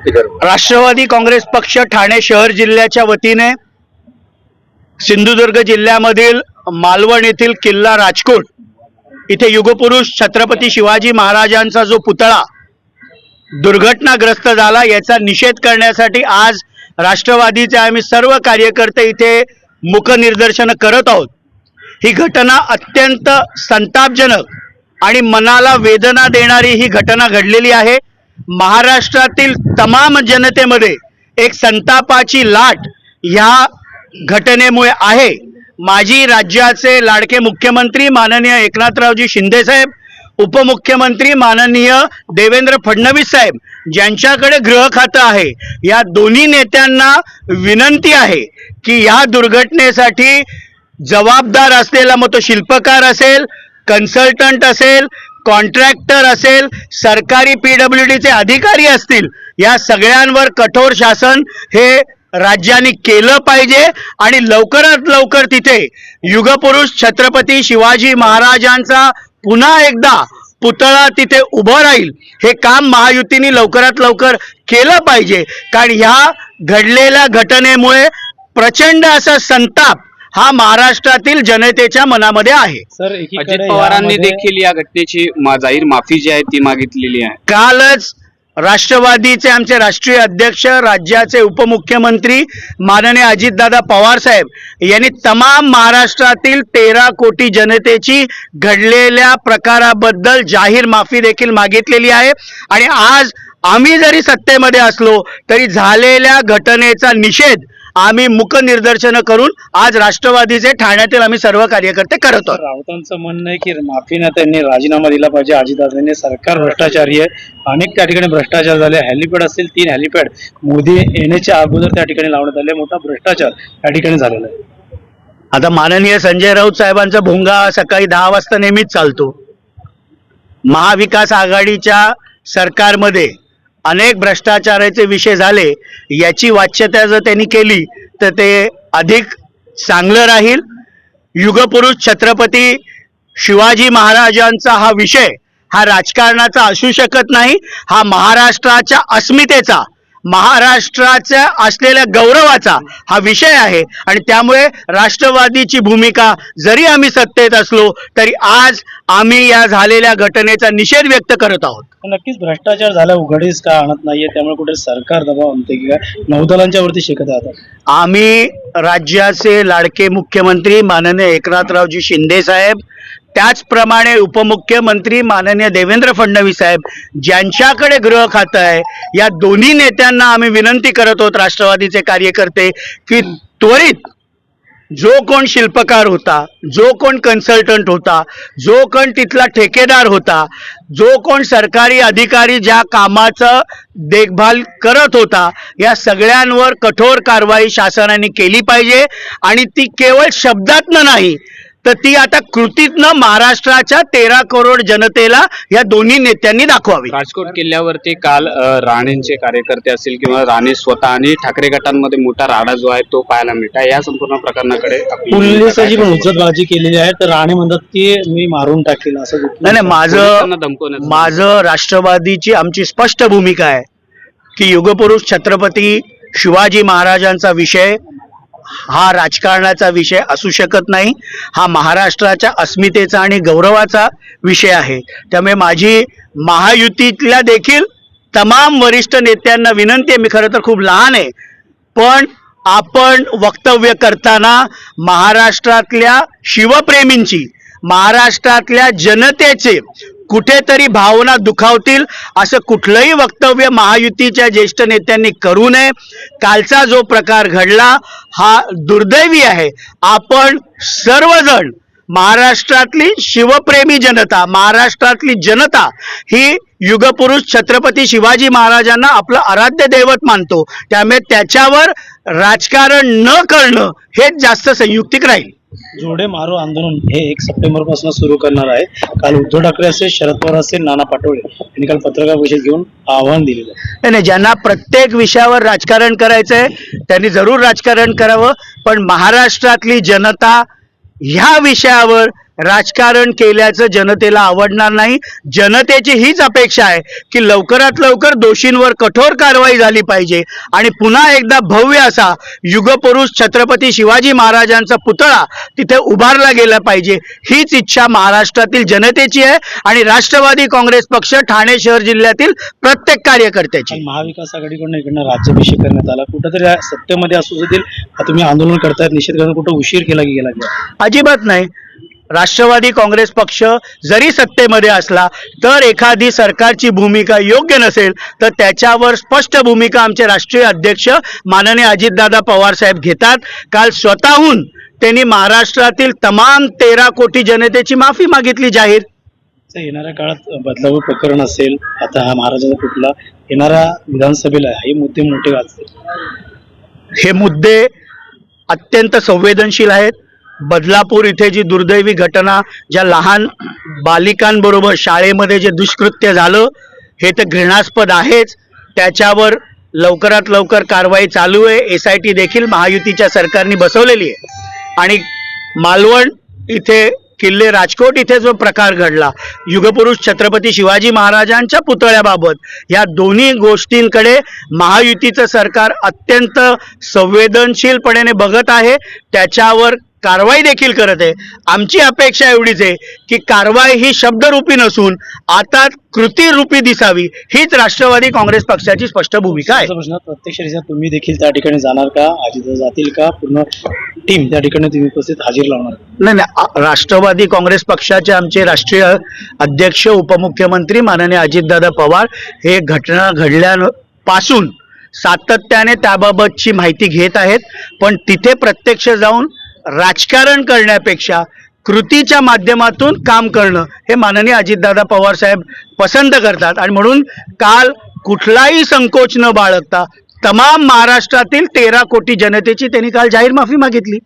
राष्ट्रवादी काँग्रेस पक्ष ठाणे शहर जिल्ह्याच्या वतीने सिंधुदुर्ग जिल्ह्यामधील मालवण येथील किल्ला राजकोट इथे युगपुरुष छत्रपती शिवाजी महाराजांचा जो पुतळा दुर्घटनाग्रस्त झाला याचा निषेध करण्यासाठी आज राष्ट्रवादीचे आम्ही सर्व कार्यकर्ते इथे मुकनिर्दर्शन करत आहोत। ही घटना अत्यंत संतापजनक आणि मनाला वेदना देणारी ही घटना घडलेली आहे। महाराष्ट्रातील तमाम जनतेमध्ये एक संतापाची लाट या घटनेमुळे आहे। माजी राज्याचे लाडके मुख्यमंत्री माननीय एकनाथरावजी शिंदे साहेब, उपमुख्यमंत्री माननीय देवेंद्र फडणवीस साहेब ज्यांच्याकडे गृह खातं आहे, या दोन्ही नेत्यांना विनंती आहे की या दुर्घटनेसाठी जबाबदार असलेला मग तो शिल्पकार असेल, कन्सल्टंट असेल, कॉन्ट्रॅक्टर असेल, सरकारी PWDचे अधिकारी असतील, या सगळ्यांवर कठोर शासन हे राज्याने केलं पाहिजे आणि लवकरात लवकर तिथे युगपुरुष छत्रपती शिवाजी महाराजांचा पुन्हा एकदा पुतळा तिथे उभं राहील हे काम महायुतीने लवकरात लवकर केलं पाहिजे। कारण ह्या घडलेल्या घटनेमुळे प्रचंड असा संताप हा महाराष्ट्रातील जनतेच्या मनामध्ये आहे। सर, अजित पवारांनी देखील या घटनेची जाहीर माफी जी आहे ती मागितलेली आहे। कालच राष्ट्रवादीचे आमचे राष्ट्रीय अध्यक्ष, राज्याचे उपमुख्यमंत्री माननीय अजितदादा पवार साहेब यांनी तमाम महाराष्ट्रातील 13 कोटी जनतेची घडलेल्या प्रकाराबद्दल जाहीर माफी देखील मागितलेली आहे। आणि आज आम्ही जरी सत्तेमध्ये असलो तरी झालेल्या घटनेचा निषेध आम्ही मुकनिर्दर्शन करून आज राष्ट्रवादीचे ठाण्यातील आम्ही सर्व कार्यकर्ते करत आहोत। राऊतांचं म्हणणं आहे की माफीने त्यांनी राजीनामा दिला पाहिजे। अजितदादांनी सरकार भ्रष्टाचारी आहे, अनेक त्या ठिकाणी भ्रष्टाचार झाले। हेलिपॅड असतील 3 हेलिपॅड मोदी येण्याच्या अगोदर त्या ठिकाणी लावण्यात आले, मोठा भ्रष्टाचार त्या ठिकाणी झालेला आहे। आता माननीय संजय राऊत साहेबांचा भोंगा सकाळी 10 वाजता नेहमीच चालतो। महाविकास आघाडीच्या सरकारमध्ये अनेक भ्रष्टाचाराचे विषय झाले, याची वाच्यता जर त्यांनी केली तर ते अधिक चांगलं राहील। युगपुरुष छत्रपती शिवाजी महाराजांचा हा विषय हा राजकारणाचा असू शकत नाही, हा महाराष्ट्राच्या अस्मितेचा, महाराष्ट्राच्या असलेल्या गौरवाचा हा विषय आहे। आणि त्यामुळे राष्ट्रवादीची भूमिका जरी आम्ही सत्तेत असलो तरी आज आम्ही या झालेल्या घटनेचा निषेध व्यक्त करत आहोत। नक्कीच भ्रष्टाचार झाला उघडीस का आणत नाहीये, त्यामुळे कुठे सरकार दबाव आणते की काय नौदलांच्या वरती शेकत राहतात। आम्ही राज्याचे लाडके मुख्यमंत्री माननीय एकनाथरावजी शिंदे साहेब, त्याचप्रमाणे उपमुख्यमंत्री माननीय देवेंद्र फडणवीस साहेब ज्यांच्याकडे गृह खातं आहे, या दोन्ही नेत्यांना आम्ही विनंती करत आहोत राष्ट्रवादीचे कार्यकर्ते की त्वरित जो कोण शिल्पकार होता, जो कोण कन्सल्टंट होता, जो कोण तिथला ठेकेदार होता, जो कोण सरकारी अधिकारी ज्या कामाचं देखभाल करत होता, या सगळ्यांवर कठोर कारवाई शासनाने केली पाहिजे। आणि ती केवळ शब्दातनं नाही तर ती आता कृतीतनं महाराष्ट्राच्या 13 करोड जनतेला या दोन्ही नेत्यांनी दाखवावी। राजकोट किल्ल्यावरती काल राणेंचे कार्यकर्ते असतील किंवा राणे स्वतः आणि ठाकरे गटांमध्ये मोठा राडा जो आहे तो पाहायला मिळाला। या संपूर्ण प्रकरणाकडे पोलिसांची पण हुज्जतबाजी केलेली आहे, तर राणे म्हणतात की मी मारून टाकेल असं। नाही, माझं राष्ट्रवादीची आमची स्पष्ट भूमिका आहे की युगपुरुष छत्रपती शिवाजी महाराजांचा विषय हा राजकारणाचा विषय असू शकत नाही, हा महाराष्ट्राच्या अस्मितेचा आणि गौरवाचा विषय आहे। त्यामुळे माझी महायुतीतल्या देखील तमाम वरिष्ठ नेत्यांना विनंती आहे, मी खरं तर खूप लहान आहे, पण आपण वक्तव्य करताना महाराष्ट्रातल्या शिवप्रेमींची, महाराष्ट्रातल्या जनतेचे कुठेतरी भावना दुखावतील असं कुठलंही वक्तव्य महायुतीच्या ज्येष्ठ नेत्यांनी करू नये। कालचा जो प्रकार घडला हा दुर्दैवी आहे। आपण सर्वजण महाराष्ट्रातली शिवप्रेमी जनता, महाराष्ट्रातली जनता ही युगपुरुष छत्रपती शिवाजी महाराजांना आपलं आराध्य दैवत मानतो, त्यामुळे त्याच्यावर राजकारण न करणं हेच जास्त संयुक्तिक राहील। जोडे मारो आंदोलन हे 1 सप्टेंबर पासून सुरू करणार आहे। काल उद्धव ठाकरे असेल, शरद पवार असेल, नाना पाटोळे यांनी काल पत्रकार परिषद घेऊन आव्हान दिलेलं आहे। नाही, ज्यांना प्रत्येक विषयावर राजकारण करायचंय त्यांनी जरूर राजकारण करावं, पण महाराष्ट्रातली जनता ह्या विषयावर राजकारण केल्याचं जनतेला आवडणार नाही. जनतेची हीच अपेक्षा आहे की लवकरात लवकर दोषींवर कठोर कारवाई झाली पाहिजे आणि पुन्हा एकदा भव्य असा युगपुरुष छत्रपती शिवाजी महाराजांचा पुतळा तिथे उभारला गेला पाहिजे. हीच इच्छा महाराष्ट्रातील जनतेची आहे आणि राष्ट्रवादी काँग्रेस पक्ष ठाणे शहर जिल्ह्यातील प्रत्येक कार्यकर्त्याची. आणि महाविकास आघाडीकडून इकडनं राज्याभिषेक करण्यात आला. कुठंतरी सत्तेमध्ये असू देखील तुम्ही आंदोलन करतायत, निषेध करताय, कुठं उशीर केला की गेला? अजिबात नाही. राष्ट्रवादी काँग्रेस पक्ष जरी सत्तेमध्ये असला तर एखादी सरकारची भूमिका योग्य नसेल तर त्याच्यावर स्पष्ट भूमिका आमचे राष्ट्रीय अध्यक्ष माननीय अजितदादा पवार साहेब घेतात. काल स्वतःहून त्यांनी महाराष्ट्रातील तमाम 13 कोटी जनतेची माफी मागितली जाहीर. येणाऱ्या काळात बदलावं प्रकरण असेल, आता हा महाराजाचा पुतळा येणाऱ्या विधानसभेला हे मुद्दे मोठे गाजतील. हे मुद्दे अत्यंत संवेदनशील आहेत. बदलापूर इथे जी दुर्दैवी घटना ज्या लहान बालिकांबरोबर शाळेमध्ये जे दुष्कृत्य झालं हे तर घृणास्पद आहेच. त्याच्यावर लवकरात लवकर कारवाई चालू आहे. SIT देखील महायुतीच्या सरकारने बसवलेली आहे. आणि मालवण इथे किल्ले राजकोट इथे जो प्रकार घडला युगपुरुष छत्रपती शिवाजी महाराजांच्या पुतळ्याबाबत, या दोन्ही गोष्टींकडे महायुतीचं सरकार अत्यंत संवेदनशीलपणे बघत आहे. त्याच्यावर कारवाई देखील करत आहे. आमची अपेक्षा एवढीच आहे की कारवाई ही शब्दरूपी नसून आता कृतीरूपी दिसावी, हीच राष्ट्रवादी काँग्रेस पक्षाची स्पष्ट भूमिका आहे. प्रश्न प्रत्यक्षरित्या तुम्ही देखील त्या ठिकाणी जाणार का? अजित जातील का? पूर्ण टीम त्या ठिकाणी तुम्ही उपस्थित हजर लावणार? नाही, राष्ट्रवादी काँग्रेस पक्षाचे आमचे राष्ट्रीय अध्यक्ष उपमुख्यमंत्री माननीय अजितदादा पवार हे घटना घडल्यापासून सातत्याने त्याबाबतची माहिती घेत आहेत. पण तिथे प्रत्यक्ष जाऊन राजकारण करण्यापेक्षा कृतीच्या माध्यमातून काम करणं हे माननीय अजितदादा पवार साहेब पसंत करतात. आणि म्हणून काल कुठलाही संकोच न बाळगता तमाम महाराष्ट्रातील 13 कोटी जनतेची त्यांनी काल जाहीर माफी मागितली.